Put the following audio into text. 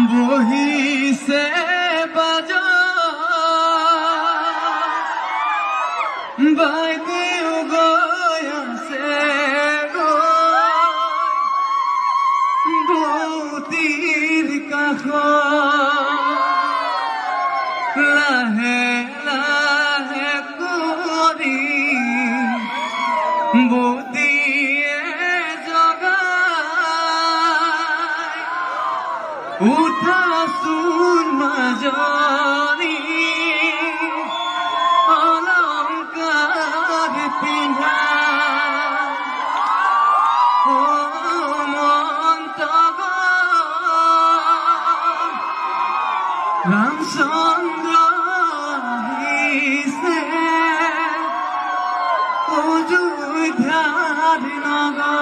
বহিছে বাজাৰ বাইদেউ গৈ আছে বতীৰ কাষত লাহে লাহে কৰি বতীয়ে জগাই উঠাচোন মাজনী অলংকাৰ পিন্ধা ৰামচন্দ্ৰ আহিছে অযোধ্যাৰ নগৰ